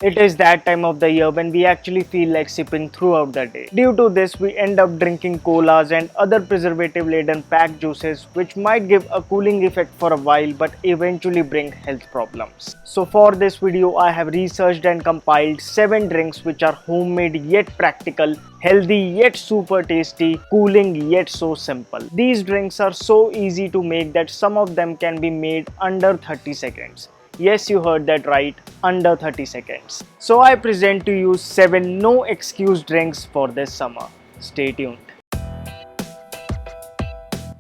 It is that time of the year when we actually feel like sipping throughout the day. Due to this, we end up drinking colas and other preservative laden packed juices which might give a cooling effect for a while but eventually bring health problems. So for this video, I have researched and compiled 7 drinks which are homemade yet practical, healthy yet super tasty, cooling yet so simple. These drinks are so easy to make that some of them can be made under 30 seconds. Yes, you heard that right, under 30 seconds. So I present to you 7 no excuse drinks for this summer. Stay tuned.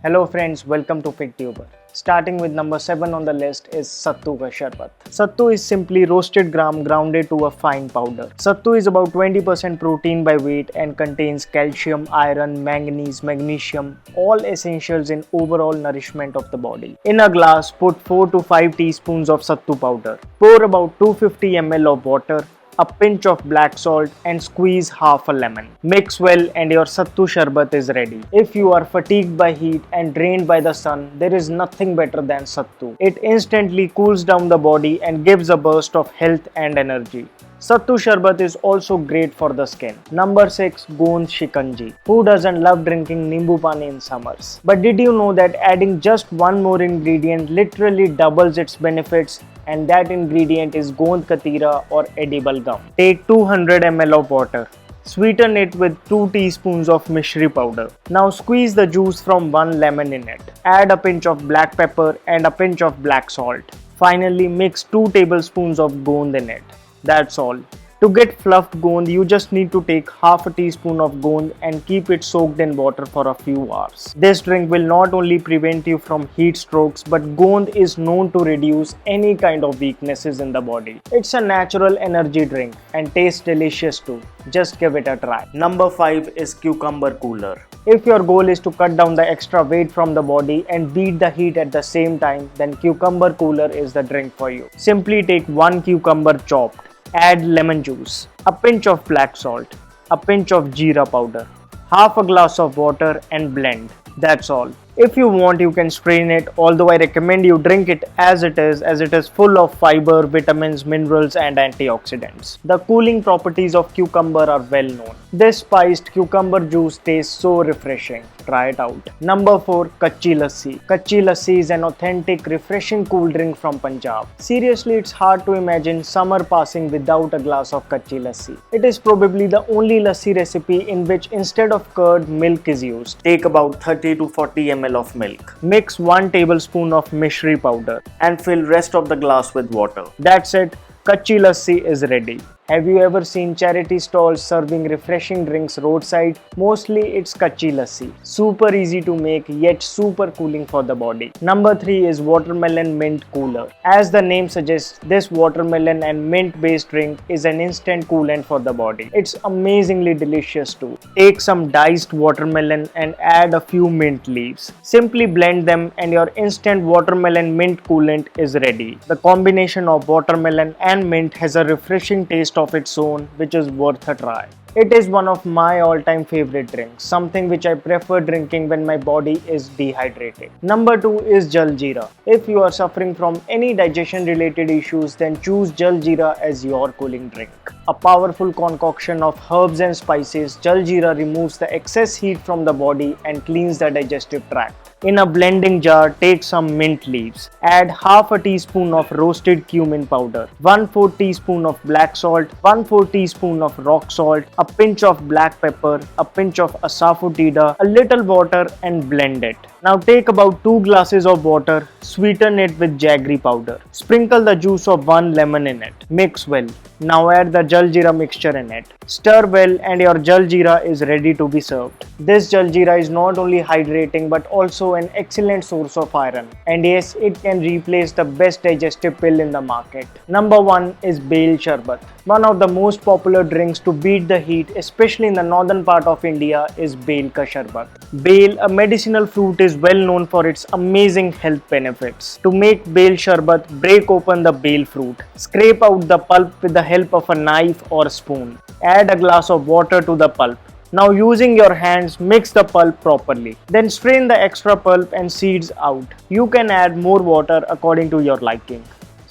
Hello friends, welcome to FitTuber. Starting with number 7 on the list is Sattu ka Sharbat. Sattu is simply roasted gram grounded to a fine powder. Sattu is about 20% protein by weight and contains calcium, iron, manganese, magnesium, all essentials in overall nourishment of the body. In a glass, put 4 to 5 teaspoons of Sattu powder. Pour about 250 ml of water, a pinch of black salt and squeeze half a lemon. Mix well and your Sattu Sharbat is ready. If you are fatigued by heat and drained by the sun, there is nothing better than Sattu. It instantly cools down the body and gives a burst of health and energy. Sattu Sharbat is also great for the skin. Number 6. Goand Shikanji. Who doesn't love drinking Nimbu Pani in summers? But did you know that adding just one more ingredient literally doubles its benefits, and that ingredient is Goand Katira or edible gum. Take 200 ml of water. Sweeten it with 2 teaspoons of mishri powder. Now squeeze the juice from 1 lemon in it. Add a pinch of black pepper and a pinch of black salt. Finally, mix 2 tablespoons of goand in it. That's all. To get fluffed goand, you just need to take half a teaspoon of goand and keep it soaked in water for a few hours. This drink will not only prevent you from heat strokes, but goand is known to reduce any kind of weaknesses in the body. It's a natural energy drink and tastes delicious too. Just give it a try. Number 5 is Cucumber Cooler. If your goal is to cut down the extra weight from the body and beat the heat at the same time, then Cucumber Cooler is the drink for you. Simply take 1 cucumber chopped. Add lemon juice, a pinch of black salt, a pinch of jeera powder, half a glass of water and blend. That's all. If you want, you can strain it, although I recommend you drink it as it is full of fiber, vitamins, minerals and antioxidants. The cooling properties of cucumber are well known. This spiced cucumber juice tastes so refreshing. Try it out. Number 4. Kachi Lassi. Kachi Lassi is an authentic, refreshing cool drink from Punjab. Seriously, it's hard to imagine summer passing without a glass of Kachi Lassi. It is probably the only lassi recipe in which instead of curd, milk is used. Take about 30 to 40 ml of milk. Mix 1 tablespoon of mishri powder and fill rest of the glass with water. That's it. Kachi Lassi is ready. Have you ever seen charity stalls serving refreshing drinks roadside? Mostly it's Kachi Lassi. Super easy to make yet super cooling for the body. Number 3 is Watermelon Mint Cooler. As the name suggests, this watermelon and mint based drink is an instant coolant for the body. It's amazingly delicious too. Take some diced watermelon and add a few mint leaves. Simply blend them and your instant watermelon mint coolant is ready. The combination of watermelon and mint has a refreshing taste of its own, which is worth a try. It is one of my all-time favorite drinks, something which I prefer drinking when my body is dehydrated. Number 2 is Jal Jeera. If you are suffering from any digestion related issues, then choose Jal Jeera as your cooling drink. A powerful concoction of herbs and spices, Jal Jeera removes the excess heat from the body and cleans the digestive tract. In a blending jar, take some mint leaves. Add half a teaspoon of roasted cumin powder, 1/4 teaspoon of black salt, 1/4 teaspoon of rock salt, a pinch of black pepper, a pinch of asafoetida, a little water and blend it. Now take about 2 glasses of water, sweeten it with jaggery powder. Sprinkle the juice of 1 lemon in it. Mix well. Now add the Jal Jeera mixture in it. Stir well and your Jal Jeera is ready to be served. This Jal Jeera is not only hydrating but also an excellent source of iron. And yes, it can replace the best digestive pill in the market. Number 1 is Bel Sharbat. One of the most popular drinks to beat the heat, especially in the northern part of India, is Bel ka Sharbat. Bel, a medicinal fruit, is well known for its amazing health benefits. To make Bel Sharbat, break open the Bel fruit. Scrape out the pulp with the help of a knife or spoon. Add a glass of water to the pulp. Now using your hands, mix the pulp properly. Then strain the extra pulp and seeds out. You can add more water according to your liking.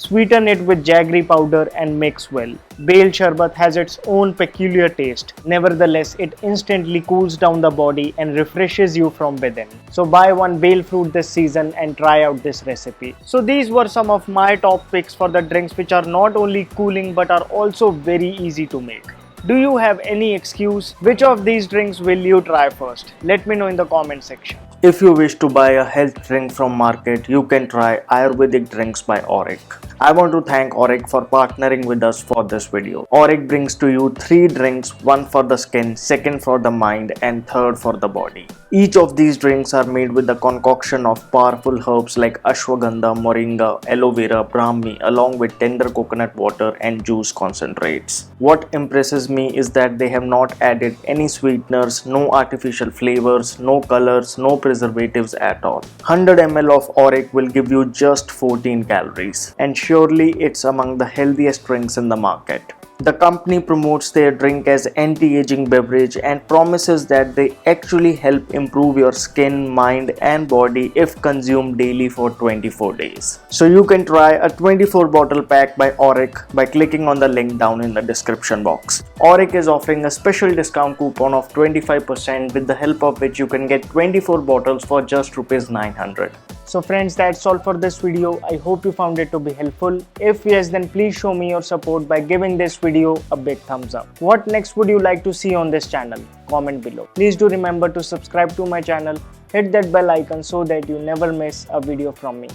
Sweeten it with jaggery powder and mix well. Bale Sharbat has its own peculiar taste. Nevertheless, it instantly cools down the body and refreshes you from within. So buy one bale fruit this season and try out this recipe. So these were some of my top picks for the drinks which are not only cooling but are also very easy to make. Do you have any excuse? Which of these drinks will you try first? Let me know in the comment section. If you wish to buy a health drink from market, you can try Ayurvedic drinks by Auric. I want to thank Auric for partnering with us for this video. Auric brings to you 3 drinks, one for the skin, second for the mind and third for the body. Each of these drinks are made with the concoction of powerful herbs like ashwagandha, moringa, aloe vera, brahmi along with tender coconut water and juice concentrates. What impresses me is that they have not added any sweeteners, no artificial flavors, no colors, no preservatives at all. 100 ml of Auric will give you just 14 calories and surely it's among the healthiest drinks in the market. The company promotes their drink as anti-aging beverage and promises that they actually help improve your skin, mind and body if consumed daily for 24 days. So you can try a 24 bottle pack by Auric by clicking on the link down in the description box. Auric is offering a special discount coupon of 25% with the help of which you can get 24 bottles for just ₹900. So friends, that's all for this video. I hope you found it to be helpful. If yes, then please show me your support by giving this video a big thumbs up. What next would you like to see on this channel? Comment below. Please do remember to subscribe to my channel. Hit that bell icon so that you never miss a video from me.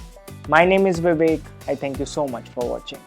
My name is Vivek. I thank you so much for watching.